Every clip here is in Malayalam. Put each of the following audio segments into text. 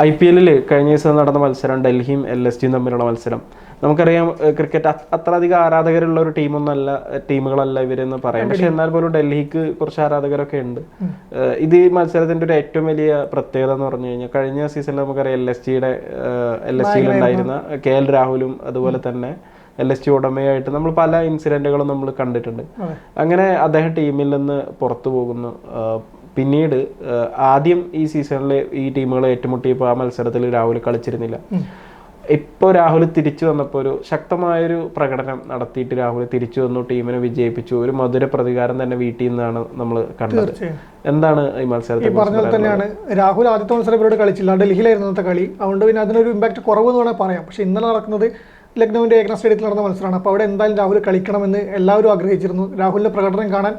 IPL കഴിഞ്ഞ ദിവസം നടന്ന മത്സരം ഡൽഹിയും LSGയും തമ്മിലുള്ള മത്സരം. നമുക്കറിയാം ക്രിക്കറ്റ് അത്രയധികം ആരാധകരുള്ള ഒരു ടീമുകളല്ല ഇവരെന്ന് പറയാം. പക്ഷെ എന്നാൽ പോലും ഡൽഹിക്ക് കുറച്ച് ആരാധകരൊക്കെ ഉണ്ട്. ഇത് ഈ മത്സരത്തിന്റെ ഒരു ഏറ്റവും വലിയ പ്രത്യേകത എന്ന് പറഞ്ഞു കഴിഞ്ഞാൽ കഴിഞ്ഞ സീസണിൽ നമുക്കറിയാം LSGയിലുണ്ടായിരുന്ന KL രാഹുലും അതുപോലെ തന്നെ LSG ഉടമയായിട്ട് നമ്മൾ പല ഇൻസിഡന്റുകളും നമ്മൾ കണ്ടിട്ടുണ്ട്. അങ്ങനെ അദ്ദേഹം ടീമിൽ നിന്ന് പുറത്തു പോകുന്നു. പിന്നീട് ആദ്യം ഈ സീസണിൽ ഈ ടീമുകൾ ഏറ്റുമുട്ടിയപ്പോൾ ആ മത്സരത്തിൽ രാഹുൽ കളിച്ചിരുന്നില്ല. ഇപ്പോൾ രാഹുൽ തിരിച്ചു വന്നപ്പോൾ ഒരു ശക്തമായൊരു പ്രകടനം നടത്തിയിട്ട് രാഹുൽ തിരിച്ചു വന്നു, ടീമിനെ വിജയിപ്പിച്ചു. ഒരു മധുര പ്രതികാരം തന്നെ വീട്ടിൽ നിന്നാണ് നമ്മൾ കണ്ടത്. എന്താണ് ഈ മത്സരത്തിൽ? പറഞ്ഞ പോലെ തന്നെയാണ് രാഹുൽ ആദ്യത്തെ മത്സരം ഇവരോട് കളിച്ചില്ല, ഡൽഹിയിലായിരുന്നു ഇന്നത്തെ കളി. അതുകൊണ്ട് പിന്നെ അതിനൊരു ഇമ്പാക്ട് കുറവെന്ന് വേണമെങ്കിൽ പറയാം. പക്ഷെ ഇന്നലെ നടക്കുന്നത് ലക്നൌവിൻ്റെ ഏകന സ്റ്റേഡിയത്തിൽ നടന്ന മത്സരമാണ്. അപ്പോൾ അവിടെ എന്തായാലും രാഹുൽ കളിക്കണമെന്ന് എല്ലാവരും ആഗ്രഹിച്ചിരുന്നു. രാഹുലിൻ്റെ പ്രകടനം കാണാൻ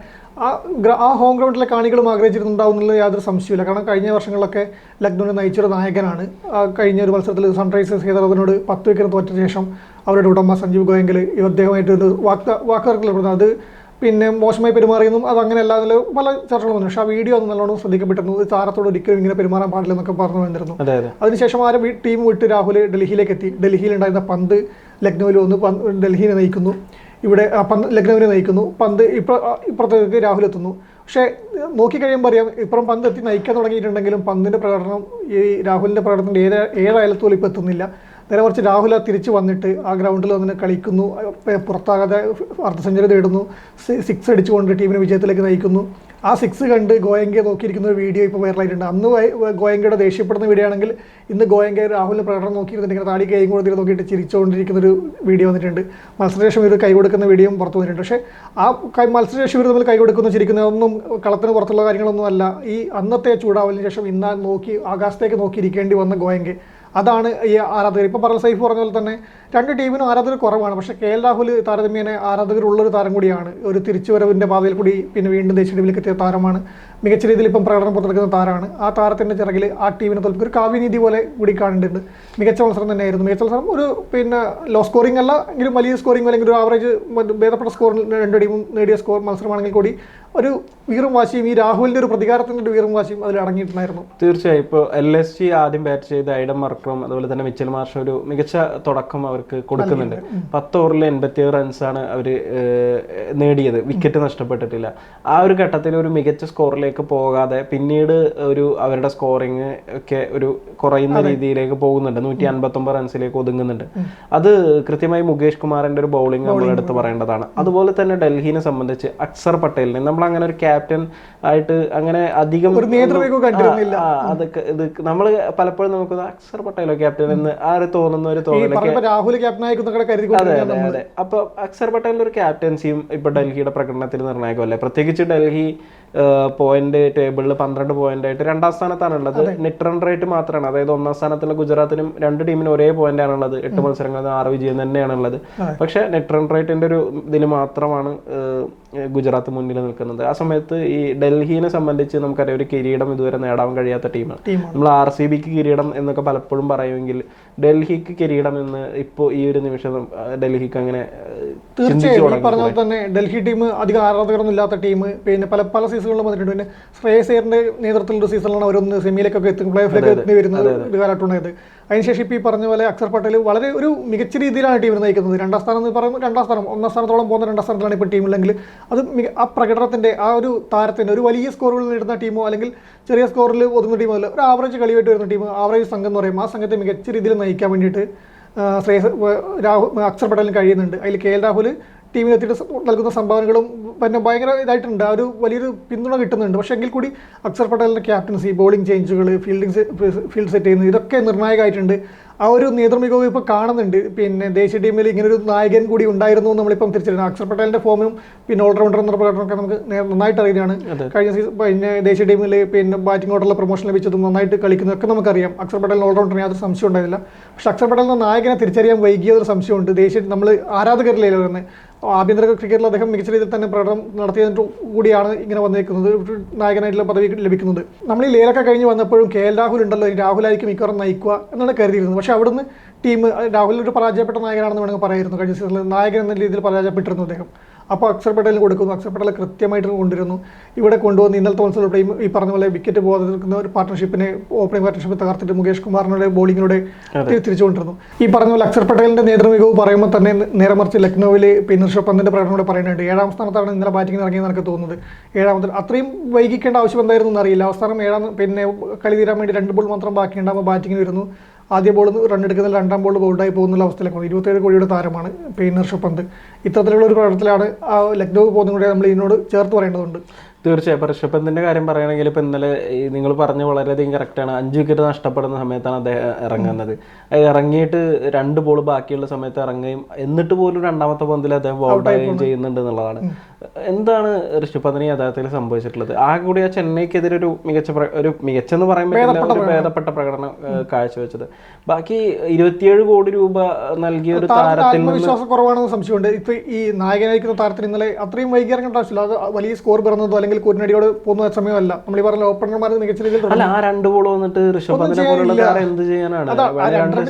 ആ ഹോം ഗ്രൗണ്ടിലെ കാണികളും ആഗ്രഹിച്ചിരുന്നുണ്ടാവും എന്നുള്ളത് യാതൊരു സംശയമില്ല. കാരണം കഴിഞ്ഞ വർഷങ്ങളിലൊക്കെ ലക്നൌവിനെ നയിച്ചൊരു നായകനാണ്. കഴിഞ്ഞ ഒരു മത്സരത്തിൽ സൺറൈസേഴ്സ് ഹൈദരാബാദിനോട് 10 വിക്കറ്റ് തോറ്റ ശേഷം അവരുടെ ഉടമ സഞ്ജീവ് ഗോയങ്കൽ അദ്ദേഹമായിട്ടൊരു വാക്കുതർക്കത്തിൽ അത് പിന്നെ മോശമായി പെരുമാറിയെന്നും അത് അങ്ങനെ അല്ലാതെ പല ചർച്ചകളും വന്നു. പക്ഷേ ആ വീഡിയോ ഒന്ന് നല്ലോണം ശ്രദ്ധിക്കപ്പെട്ടിരുന്നു. ഒരു താരത്തോട് ഒരിക്കലും ഇങ്ങനെ പെരുമാറാൻ പാടില്ലെന്നൊക്കെ പറഞ്ഞു വന്നിരുന്നു. അതിനുശേഷം ടീം വിട്ട് രാഹുൽ ഡൽഹിയിലേക്ക് എത്തി. ഡൽഹിയിലുണ്ടായിരുന്ന പന്ത് ലക്നൌവിൽ വന്ന് ഡൽഹിയെ നയിക്കുന്നു. ഇവിടെ ലക്നൌവിനെ നയിക്കുന്നു. പന്ത് ഇപ്പുറത്തേക്ക് രാഹുൽ എത്തുന്നു. പക്ഷേ നോക്കിക്കഴിയുമ്പോൾ അറിയാം, ഇപ്പുറം പന്ത് എത്തി നയിക്കാൻ തുടങ്ങിയിട്ടുണ്ടെങ്കിലും പന്തിൻ്റെ പ്രകടനം ഈ രാഹുലിൻ്റെ പ്രകടനത്തിൻ്റെ ഏഴായാലത്തോളം ഇപ്പോൾ എത്തുന്നില്ല. നേരെ മറിച്ച് രാഹുൽ തിരിച്ച് വന്നിട്ട് ആ ഗ്രൗണ്ടിൽ വന്നിട്ട് കളിക്കുന്നു, പുറത്താകാതെ അർദ്ധ സെഞ്ചുറി നേടുന്നു, 6 അടിച്ചുകൊണ്ട് ടീമിനെ വിജയത്തിലേക്ക് നയിക്കുന്നു. ആ 6 കണ്ട് ഗോയങ്കയെ നോക്കിയിരിക്കുന്ന ഒരു വീഡിയോ ഇപ്പോൾ വൈറലായിട്ടുണ്ട്. അന്ന് ഗോയങ്കയുടെ ദേഷ്യപ്പെടുന്ന വീഡിയോ ആണെങ്കിൽ ഇന്ന് ഗോയങ്ക രാഹുലിൻ്റെ പ്രകടനം നോക്കിയിരുന്നിട്ട് താടി കൈ കൊടുത്തിട്ട് നോക്കിയിട്ട് ചിരിച്ചുകൊണ്ടിരിക്കുന്നൊരു വീഡിയോ വന്നിട്ടുണ്ട്. മത്സരശേഷം ഇവർ കൈ കൊടുക്കുന്ന വീഡിയോയും പുറത്തു വന്നിട്ടുണ്ട്. പക്ഷേ ആ മത്സരശേഷം ഇവർ തമ്മിൽ കൈ കൊടുക്കുന്ന ചിരിക്കുന്ന ഒന്നും കളത്തിന് പുറത്തുള്ള കാര്യങ്ങളൊന്നും അല്ല. ഈ അന്നത്തെ ചൂടാവലിന് ശേഷം ഇന്ന് ആകാശത്തേക്ക് നോക്കിയിരിക്കേണ്ടി വന്ന ഗോയങ്ക, അതാണ് ഈ ആരാധകർ. ഇപ്പോൾ പറഞ്ഞ സൈഫ് പറഞ്ഞ പോലെ തന്നെ രണ്ട് ടീമിനും ആരാധകർ കുറവാണ്. പക്ഷേ KL രാഹുൽ താരതമ്യേന ആരാധകരുള്ളൊരു താരം കൂടിയാണ്. ഒരു തിരിച്ചുവരവിൻ്റെ പാതയിൽ കൂടി പിന്നെ വീണ്ടും ദേശീയ ടീമിലേക്ക് എത്തിയ താരമാണ്. മികച്ച രീതിയിൽ ഇപ്പം പ്രകടനം പുറത്തെടുക്കുന്ന താരമാണ്. ആ താരത്തിൻ്റെ ചിറകിൽ ആ ടീമിനെ തോൽപ്പിക്കും ഒരു കാവ്യനീതി പോലെ കൂടി കാണേണ്ടതുണ്ട്. മികച്ച മത്സരം തന്നെയായിരുന്നു. മികച്ച മത്സരം ഒരു പിന്നെ ലോ സ്കോറിംഗ് അല്ല എങ്കിലും വലിയ സ്കോറിംഗ് അല്ലെങ്കിൽ ഒരു ആവറേജ് ഭേദപ്പെട്ട സ്കോറിൽ രണ്ട് ടീമും നേടിയ മത്സരമാണെങ്കിൽ കൂടി ഒരു വീറും വാശിയും ഈ രാഹുലിൻ്റെ ഒരു പ്രതികാരത്തിൻ്റെ ഒരു വീറും വാശിയും അതിൽ അടങ്ങിയിട്ടുണ്ടായിരുന്നു. തീർച്ചയായും ഇപ്പോൾ LSG ആദ്യം ബാറ്റ് ചെയ്ത ഐഡൻ മർക്രം അതുപോലെ തന്നെ മിച്ചൽ മാർഷ് ഒരു മികച്ച തുടക്കം അവർക്ക് കൊടുക്കുന്നുണ്ട്. 10 ഓവറിൽ 87 റൺസാണ് അവർ നേടിയത്, വിക്കറ്റ് നഷ്ടപ്പെട്ടിട്ടില്ല. ആ ഒരു ഘട്ടത്തിൽ ഒരു മികച്ച സ്കോറിലേക്ക് പോകാതെ പിന്നീട് അവരുടെ സ്കോറിങ് ഒക്കെ ഒരു കുറയുന്ന രീതിയിലേക്ക് പോകുന്നുണ്ട്. 159 റൺസിലേക്ക് ഒതുങ്ങുന്നുണ്ട്. അത് കൃത്യമായി മുകേഷ് കുമാറിന്റെ ഒരു ബൗളിംഗ് നമ്മൾ എടുത്ത് പറയേണ്ടതാണ്. അതുപോലെ തന്നെ ഡൽഹിനെ സംബന്ധിച്ച് അക്സർ പട്ടേലിനെ നമ്മൾ അങ്ങനെ ഒരു ക്യാപ്റ്റൻ ആയിട്ട് അങ്ങനെ അധികം അതൊക്കെ ഇത് നമ്മൾ പലപ്പോഴും നമുക്ക് അക്സർ പട്ടേലോ ക്യാപ്റ്റൻ എന്ന് തോന്നുന്ന ഒരു തോന്നലൊക്കെ. അപ്പൊ അക്സർ പട്ടേലിന്റെ ഒരു ക്യാപ്റ്റൻസിയും ഇപ്പൊ ഡൽഹിയുടെ പ്രകടനത്തിൽ നിർണായകമല്ലേ. പ്രത്യേകിച്ച് ഡൽഹി പോയിന്റ് ടേബിളിൽ 12 പോയിന്റ് ആയിട്ട് 2ാം സ്ഥാനത്താണുള്ളത്. നെറ്റ് റൺ റേറ്റ് മാത്രമാണ്, അതായത് 1ാം സ്ഥാനത്തുള്ള ഗുജറാത്തിനും 2 ടീമിനും ഒരേ പോയിന്റ് ആണുള്ളത്. 8 മത്സരങ്ങളിൽ 6 വിജയം തന്നെയാണുള്ളത്. പക്ഷെ നെറ്റ് റൺ റേറ്റിന്റെ ഒരു ഇതിൽ മാത്രമാണ് ഗുജറാത്ത് മുന്നിൽ നിൽക്കുന്നത്. ആ സമയത്ത് ഈ ഡൽഹിനെ സംബന്ധിച്ച് നമുക്കറിയാം ഒരു കിരീടം ഇതുവരെ നേടാൻ കഴിയാത്ത ടീമാണ്. നമ്മൾ RCBക്ക് കിരീടം എന്നൊക്കെ പലപ്പോഴും പറയുമെങ്കിൽ ഡൽഹിക്ക് കിരീടം എന്ന് ഇപ്പോൾ ഈ ഒരു നിമിഷം ഡൽഹിക്ക് അങ്ങനെ തീർച്ചയായും പറഞ്ഞ പോലെ തന്നെ ഡൽഹി ടീം അധികം ആരാധകരൊന്നും ഇല്ലാത്ത ടീം. പിന്നെ പല സീസണുകളിലും വന്നിട്ടുണ്ട്. പിന്നെ ശ്രേയസ് അയ്യറിന്റെ നേതൃത്വത്തിലുള്ള സീസണിലാണ് അവരൊന്ന് സെമിയിലേക്കൊക്കെ എത്തും, പ്ലേ ഓഫിലേക്ക് എത്തി വരുന്ന ഒരു കാലഘട്ടമുണ്ടായത്. അതിനുശേഷം ഇപ്പോൾ ഈ പറഞ്ഞ പോലെ അക്സർ പട്ടേൽ വളരെ ഒരു മികച്ച രീതിയിലാണ് ടീമിനെ നയിക്കുന്നത്. 2ാം സ്ഥാനം എന്ന് പറയുമ്പോൾ 2ാം സ്ഥാനം 1ാം സ്ഥാനത്തോളം പോകുന്ന 2ാം സ്ഥാനത്തിലാണ് ഇപ്പോൾ ടീമില്ലെങ്കിൽ അത് ആ പ്രകടനത്തിൻ്റെ ആ ഒരു താരത്തിൻ്റെ ഒരു വലിയ സ്കോറുകൾ നേടുന്ന ടീമോ അല്ലെങ്കിൽ ചെറിയ സ്കോറിൽ ഒതുങ്ങുന്ന ടീമോ അല്ല, ഒരു ആവറേജ് കളിയായിട്ട് വരുന്ന ടീം, ആവറേജ് സംഘം എന്ന് പറയും. ആ സംഘത്തെ മികച്ച രീതിയിൽ നയിക്കാൻ വേണ്ടിയിട്ട് അക്സർ പട്ടേലിന് കഴിയുന്നുണ്ട്. അതിൽ KL രാഹുൽ ടീമിനെത്തിയിട്ട് നൽകുന്ന സംഭാവനകളും പിന്നെ ഭയങ്കര ഇതായിട്ടുണ്ട്. ആ ഒരു വലിയൊരു പിന്തുണ കിട്ടുന്നുണ്ട്. പക്ഷേ എങ്കിൽ കൂടി അക്സർ പട്ടേലിൻ്റെ ക്യാപ്റ്റൻസി, ബോളിംഗ് ചേഞ്ചുകൾ, ഫീൽഡ് സെറ്റ് ചെയ്യുന്നത് ഇതൊക്കെ നിർണായകമായിട്ടുണ്ട്. ആ ഒരു നേതൃമികവ് ഇപ്പോൾ കാണുന്നുണ്ട്. പിന്നെ ദേശീയ ടീമിൽ ഇങ്ങനൊരു നായകൻ കൂടി ഉണ്ടായിരുന്നു നമ്മളിപ്പം തിരിച്ചറിയുന്നത്. അക്സർ പട്ടേലിൻ്റെ ഫോമും പിന്നെ ഓൾറൗണ്ടർ എന്ന പ്രകടനമൊക്കെ നമുക്ക് നന്നായിട്ട് അറിയുന്നതാണ്. കഴിഞ്ഞ പിന്നെ ദേശീയ ടീമിൽ പിന്നെ ബാറ്റിംഗ് ഓർഡറിലെ പ്രൊമോഷൻ ലഭിച്ചതും നന്നായിട്ട് കളിക്കുന്നതൊക്കെ നമുക്കറിയാം. അക്സർ പട്ടേലിന് ഓൾറൗണ്ടറിന് യാതൊരു സംശയം ഉണ്ടായിരുന്നില്ല. പക്ഷേ അക്സർ പട്ടേലിൻ്റെ നായകനെ തിരിച്ചറിയാൻ വൈകിയൊരു സംശയമുണ്ട്. നമ്മൾ ആരാധകരിലല്ലോ തന്നെ ആഭ്യന്തര ക്രിക്കറ്റിൽ അദ്ദേഹം മികച്ച രീതിയിൽ തന്നെ പ്രകടനം നടത്തിയതിന് കൂടിയാണ് ഇങ്ങനെ വന്നിരിക്കുന്നത്, നായകനായിട്ടുള്ള പദവി ലഭിക്കുന്നത്. നമ്മൾ ഈ ലേലൊക്കെ കഴിഞ്ഞ് വന്നപ്പോഴും KL രാഹുൽ ഉണ്ടല്ലോ, രാഹുലായിരിക്കും മിക്കവാറും നയിക്കുക എന്നാണ് കരുതിയിരുന്നത്. പക്ഷേ അവിടുന്ന് ടീം രാഹുൽ ഒരു പരാജയപ്പെട്ട നായകനാണെന്ന് വേണമെങ്കിൽ പറയായിരുന്നു. കഴിഞ്ഞ സീസണിൽ നായകൻ എന്ന രീതിയിൽ പരാജയപ്പെട്ടിരുന്നു അദ്ദേഹം. അപ്പോൾ അക്ഷർ പട്ടേലിന് കൊടുക്കുന്നു. അക്ഷർ പട്ടേൽ കൃത്യമായിട്ട് കൊണ്ടുവരുന്നു. ഇവിടെ കൊണ്ടുവന്ന് ഇന്നലത്തെ മത്സരത്തിലൂടെയും ഈ പറഞ്ഞ പോലെ വിക്കറ്റ് പോകാതെ നിൽക്കുന്ന ഒരു പാർട്ട്ണർഷിപ്പിനെ ഓപ്പണിംഗ് പാർട്ട്ണർഷിപ്പ് തകർത്തിട്ട് മുകേഷ് കുമാറിനോട് ബോളിങ്ങിലൂടെ തിരിച്ചുകൊണ്ടിരുന്നു. ഈ പറഞ്ഞ പോലെ അക്ഷർ പട്ടേലിന്റെ നേതൃമികവ് പറയുമ്പോൾ തന്നെ നേരെ മറിച്ച് ലക്നൌവിൽ പിന്നെ ഋഷഭ് പന്തിന്റെ പ്രകടനം കൂടെ പറയുന്നുണ്ട്. 7ാം സ്ഥാനത്താണ് ഇന്നലെ ബാറ്റിംഗ് ഇറങ്ങിയെന്ന് എനിക്ക് തോന്നുന്നത്. 7ാമത് അത്രയും വൈകിക്കേണ്ട ആവശ്യം എന്തായിരുന്നു എന്നറിയില്ല. അവസാനം കളി തീരാൻ വേണ്ടി 2 ബോൾ മാത്രം ബാക്കിയുണ്ടാകുമ്പോൾ ബാറ്റിംഗിന് വരുന്നു. ആദ്യ ബോൾ റൺ എടുക്കുന്നതിൽ 2ാം ബോൾ ബൗൾഡായി പോകുന്ന അവസ്ഥയിലേക്ക് 27 കോടിയുടെ താരമാണ് ഋഷഭ് പന്ത്. ഇത്തരത്തിലുള്ള ഒരു പ്രകടനത്തിലാണ് ലക്നൌ പോകുന്നത് കൂടെ നമ്മൾ ഇതിനോട് ചേർത്ത് പറയേണ്ടതുണ്ട്. തീർച്ചയായും. ഇപ്പോൾ ഋഷഭ് പന്തിന്റെ കാര്യം പറയുകയാണെങ്കിൽ ഇപ്പോൾ ഇന്നലെ നിങ്ങൾ പറഞ്ഞ വളരെയധികം കറക്റ്റാണ്. 5 വിക്കറ്റ് നഷ്ടപ്പെടുന്ന സമയത്താണ് അദ്ദേഹം ഇറങ്ങുന്നത്. ഇറങ്ങിയിട്ട് 2 ബോൾ ബാക്കിയുള്ള സമയത്ത് ഇറങ്ങുകയും എന്നിട്ട് പോലും 2ാമത്തെ പന്തിൽ അദ്ദേഹം ഔട്ട് ആവുകയും ചെയ്യുന്നുണ്ട് എന്നുള്ളതാണ്. എന്താണ് ഋഷഭ് പന്തിന് യഥാർത്ഥത്തിൽ സംഭവിച്ചിട്ടുള്ളത്? ആ കൂടി ആ ചെന്നൈക്കെതിരെ ഒരു മികച്ചെന്ന് പറയാൻ പറ്റില്ല, ഒരു ഭേദപ്പെട്ട പ്രകടനം കാഴ്ചവെച്ചത്. ബാക്കി 27 കോടി രൂപ നൽകിയ ഒരു താരത്തിൽ വിശ്വാസം കുറവാണെന്ന് സംശയമുണ്ട്. ഇപ്പൊ ഈ നായകനായിരിക്കുന്ന താരത്തിന് ഇന്നലെ അത്രയും വൈകി ഇറങ്ങേണ്ട ആവശ്യമില്ല. അത് വലിയ സ്കോർ പിറന്നതോ അല്ലെങ്കിൽ കൂരിനടിയോട് പോകുന്ന സമയമല്ല. നമ്മൾ ഈ പറഞ്ഞ ഓപ്പണർമാർ മികച്ച രീതിയിൽ അല്ല, ആ 2 ബോൾ വന്നിട്ട് ഋഷഭ് പന്തിനെ പോലുള്ള താരം എന്ത് ചെയ്യാനാണ്? 2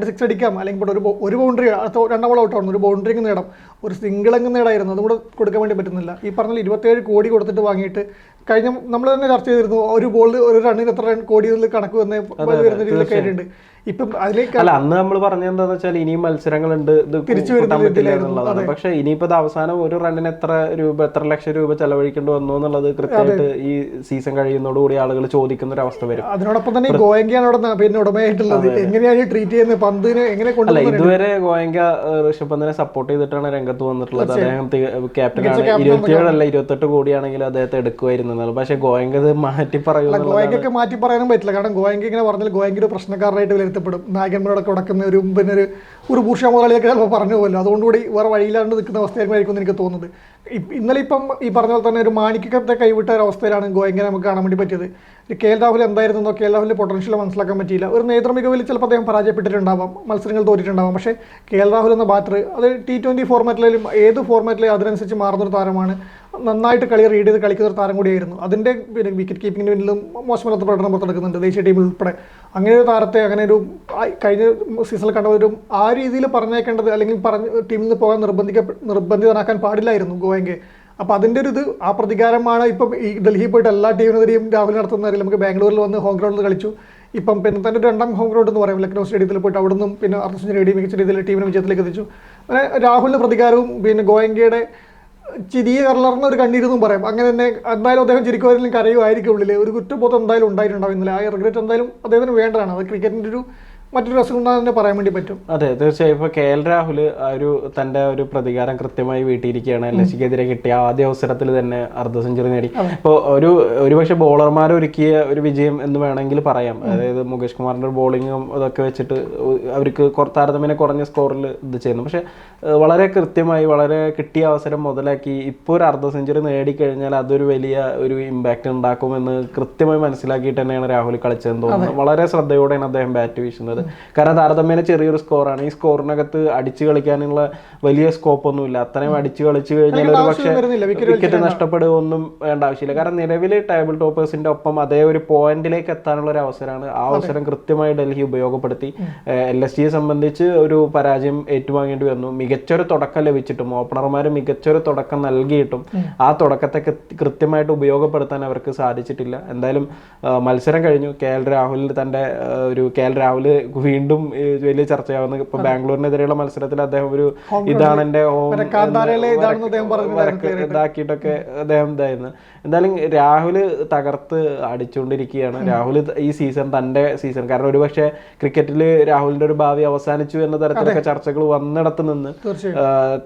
സിക്സ് അടിക്കാം, അല്ലെങ്കിൽ ഒരു ബൗണ്ടറി 2 ബോൾ ഔട്ട് ആവുന്നു, ഒരു ബൗണ്ടറി നേടാം, ഒരു സിംഗിൾ അങ്ങ് നേടായിരുന്നു. അതും കൂടെ കൊടുക്കാൻ വേണ്ടി പറ്റുന്നില്ല. ഈ പറഞ്ഞ 27 കോടി കൊടുത്തിട്ട് വാങ്ങിയിട്ട് കഴിഞ്ഞ നമ്മൾ തന്നെ ചർച്ച ചെയ്തിരുന്നു, ഒരു ബോളിൽ ഒരു റണ്ണിന് എത്ര കോടി കണക്ക് വരുന്ന രീതിയിലൊക്കെ ആയിട്ടുണ്ട്. ഇപ്പം അതിലേക്ക് അല്ല, അന്ന് നമ്മൾ പറഞ്ഞത് എന്താണെന്ന് വെച്ചാൽ ഇനിയും മത്സരങ്ങളുണ്ട്, ഇത് തിരിച്ചു വരാൻ പറ്റില്ല എന്നുള്ളതാണ്. പക്ഷെ ഇനിയിപ്പോ അവസാനം ഒരു റണ്ണിന് എത്ര ലക്ഷം രൂപ ചെലവഴിക്കേണ്ടി വന്നു എന്നുള്ളത് കൃത്യമായിട്ട് ഈ സീസൺ കഴിയുന്നതോടുകൂടി ആളുകൾ ചോദിക്കുന്ന ഒരു അവസ്ഥ വരും. അതിനോടൊപ്പം തന്നെ ഗോയങ്കയാണ് അവിടെ പിന്നെ ഉടമയായിട്ടുള്ളത്. എങ്ങനെയാണ് ട്രീറ്റ് ചെയ്യുന്നത്, പന്തിന് എങ്ങനെ കൊണ്ടുപോകുന്നത്? ഇതുവരെ ഗോയങ്ക ഋഷഭ് പന്തിനെ സപ്പോർട്ട് ചെയ്തിട്ടാണ് രംഗത്ത് വന്നിട്ടുള്ളത്. അദ്ദേഹം ക്യാപ്റ്റനാണ്. 27 അല്ല 28 കോടിയാണെങ്കിൽ അദ്ദേഹത്തെ എടുക്കുമായിരുന്നു. പക്ഷെ ഗോയങ്ക മാറ്റി പറയുന്നത് ഗോയങ്കൊക്കെ മാറ്റി പറയാനും പറ്റില്ല. കാരണം ഗോയങ്ക ഇങ്ങനെ പറഞ്ഞാൽ ഗോയങ്ക ഒരു പ്രശ്നക്കാരനായിട്ട് വിലയിരുത്തപ്പെടും. നായകന്മാരോടൊക്കെ ഉടക്കുന്ന ഒരു ഭൂഷ മുതലാളിയൊക്കെ ചിലപ്പോൾ പറഞ്ഞു പോലും. അതുകൊണ്ടുകൂടി വേറെ വഴിയിലാണ്ട് നിൽക്കുന്ന അവസ്ഥയായിരിക്കും എനിക്ക് തോന്നുന്നത്. ഇന്നലെ ഇപ്പം ഈ പറഞ്ഞ പോലെ തന്നെ ഒരു മാണിക്യത്തെ കൈവിട്ട ഒരു അവസ്ഥയിലാണ് ഗോയങ്കനെ നമുക്ക് കാണാൻ വേണ്ടി പറ്റിയത്. KL രാഹുൽ എന്തായിരുന്നോ, KL രാഹുലിന്റെ പൊട്ടൻഷ്യൽ മനസ്സിലാക്കാൻ പറ്റിയില്ല. ഒരു നേതൃമികവിൽ ചിലപ്പോൾ അദ്ദേഹം പരാജയപ്പെട്ടിട്ടുണ്ടാവാം, മത്സരങ്ങൾ തോറ്റിട്ടുണ്ടാവാം. പക്ഷേ KL രാഹുൽ എന്ന ബാറ്റർ അത് T20 ഫോർമാറ്റിലും ഏത് ഫോർമാറ്റിലും അതിനനുസരിച്ച് മാറുന്നൊരു താരമാണ്. നന്നായിട്ട് കളി റീഡ് ചെയ്ത് കളിക്കുന്ന ഒരു താരം കൂടിയായിരുന്നു. അതിൻ്റെ വിക്കറ്റ് കീപ്പിങ്ങിന് പിന്നിലും മോശമല്ലാത്ത പ്രകടനം പുറത്തെടുക്കുന്നുണ്ട് ദേശീയ ടീമിൽ ഉൾപ്പെടെ. അങ്ങനെ ഒരു താരത്തെ അങ്ങനെ ഒരു കഴിഞ്ഞ സീസണിൽ കണ്ടവരും ആ രീതിയിൽ പറഞ്ഞേക്കേണ്ടത് അല്ലെങ്കിൽ ടീമിൽ നിന്ന് പോകാൻ നിർബന്ധിതനാക്കാൻ പാടില്ലായിരുന്നു ഗോയങ്കെ. അപ്പോൾ അതിൻ്റെ ഒരു ആ പ്രതികാരമാണ് ഇപ്പം ഈ ഡൽഹിയിൽ പോയിട്ട് എല്ലാ ടീമിനെതിരെയും രാഹുൽ നടത്തുന്നവരിൽ നമുക്ക് ബാംഗ്ലൂരിൽ വന്ന് ഹോം ഗ്രൗണ്ടിൽ കളിച്ചു. ഇപ്പം പിന്നെ തന്നെ 2ാം ഹോം ഗ്രൗണ്ട് എന്ന് പറയും ലക്നൗ സ്റ്റേഡിയത്തിൽ പോയിട്ട് അവിടെ നിന്നും പിന്നെ അർദ്ധ സെഞ്ചുറി മികച്ച രീതിയിൽ ടീമിനെ വിജയത്തിലേക്ക് എത്തിച്ചു. അങ്ങനെ രാഹുലിൻ്റെ പ്രതികാരവും പിന്നെ ഗോയങ്കയുടെ ചിരിയെ കലർന്ന ഒരു കണ്ണീരെന്നും പറയാം. അങ്ങനെ തന്നെ എന്തായാലും അദ്ദേഹം ചിരിക്കുമായിരുന്നെങ്കിൽ കരയുമായിരിക്കും ഉള്ളിൽ. ഒരു കുറ്റബോധം എന്തായാലും ഉണ്ടായിട്ടുണ്ടാവും ഇന്നലെ. ആ റിഗ്രറ്റ് എന്തായാലും അദ്ദേഹത്തിന് വേണ്ടതാണ്. അത് ക്രിക്കറ്റിൻ്റെ മറ്റൊരു രസം ഉണ്ടാകുന്ന തന്നെ പറയാൻ വേണ്ടി പറ്റും. അതെ, തീർച്ചയായും. ഇപ്പോൾ KL രാഹുൽ തൻ്റെ ഒരു പ്രതികാരം കൃത്യമായി വീട്ടിയിരിക്കുകയാണ്. LSGക്കെതിരെ കിട്ടിയ ആദ്യ അവസരത്തിൽ തന്നെ അർദ്ധ സെഞ്ചുറി നേടി. ഇപ്പോൾ ഒരുപക്ഷെ ബോളർമാർ ഒരുക്കിയ ഒരു വിജയം എന്ന് വേണമെങ്കിൽ പറയാം. അതായത് മുകേഷ് കുമാറിൻ്റെ ബോളിങ്ങും അതൊക്കെ വെച്ചിട്ട് അവർക്ക് താരതമ്യേന കുറഞ്ഞ സ്കോറിൽ ഇത് ചെയ്യുന്നു. പക്ഷേ വളരെ കൃത്യമായി വളരെ കിട്ടിയ അവസരം മുതലാക്കി ഇപ്പോൾ ഒരു അർദ്ധ സെഞ്ചുറി നേടിക്കഴിഞ്ഞാൽ അതൊരു വലിയ ഒരു ഇമ്പാക്റ്റ് ഉണ്ടാക്കുമെന്ന് കൃത്യമായി മനസ്സിലാക്കിയിട്ട് തന്നെയാണ് രാഹുൽ കളിച്ചതെന്ന് തോന്നുന്നത്. വളരെ ശ്രദ്ധയോടെയാണ് അദ്ദേഹം ബാറ്റ് വീശുന്നത്. കാരണം താരതമ്യേന ചെറിയൊരു സ്കോറാണ്. ഈ സ്കോറിനകത്ത് അടിച്ചു കളിക്കാനുള്ള വലിയ സ്കോപ്പ് ഒന്നുമില്ല. അത്രയും അടിച്ചു കളിച്ചു കഴിഞ്ഞാൽ ഒരു പക്ഷേ വിക്കറ്റ് നഷ്ടപ്പെടുക ഒന്നും വേണ്ട ആവശ്യമില്ല. കാരണം നിലവിൽ ടേബിൾ ടോപ്പേഴ്സിന്റെ ഒപ്പം അതേ ഒരു പോയിന്റിലേക്ക് എത്താനുള്ള ഒരു അവസരമാണ്. ആ അവസരം കൃത്യമായി ഡൽഹി ഉപയോഗപ്പെടുത്തി. LSGയെ സംബന്ധിച്ച് ഒരു പരാജയം ഏറ്റുവാങ്ങേണ്ടി വന്നു. മികച്ചൊരു തുടക്കം ലഭിച്ചിട്ടും ഓപ്പണർമാർ മികച്ചൊരു തുടക്കം നൽകിയിട്ടും ആ തുടക്കത്തെ കൃത്യമായിട്ട് ഉപയോഗപ്പെടുത്താൻ അവർക്ക് സാധിച്ചിട്ടില്ല. എന്തായാലും മത്സരം കഴിഞ്ഞു. KL രാഹുൽ വീണ്ടും വലിയ ചർച്ചയാവുന്നു. ഇപ്പൊ ബാംഗ്ലൂരിനെതിരെയുള്ള മത്സരത്തിൽ അദ്ദേഹം ഒരു ഇതാണ് എന്റെ ഇതാക്കിയിട്ടൊക്കെ അദ്ദേഹം ഇതായിരുന്നു. എന്തായാലും രാഹുൽ തകർത്ത് അടിച്ചുകൊണ്ടിരിക്കുകയാണ്. രാഹുൽ ഈ സീസൺ തന്റെ സീസൺ, കാരണം ഒരുപക്ഷെ ക്രിക്കറ്റിൽ രാഹുലിന്റെ ഒരു ഭാവി അവസാനിച്ചു എന്ന തരത്തിലൊക്കെ ചർച്ചകൾ വന്നിടത്ത് നിന്ന്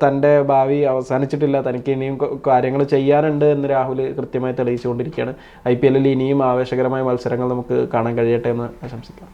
തന്റെ ഭാവി അവസാനിച്ചിട്ടില്ല, തനിക്ക് ഇനിയും കാര്യങ്ങൾ ചെയ്യാനുണ്ട് എന്ന് രാഹുൽ കൃത്യമായി തെളിയിച്ചുകൊണ്ടിരിക്കുകയാണ്. IPL ഇനിയും ആവേശകരമായ മത്സരങ്ങൾ നമുക്ക് കാണാൻ കഴിയട്ടെ എന്ന് ആശംസിക്കാം.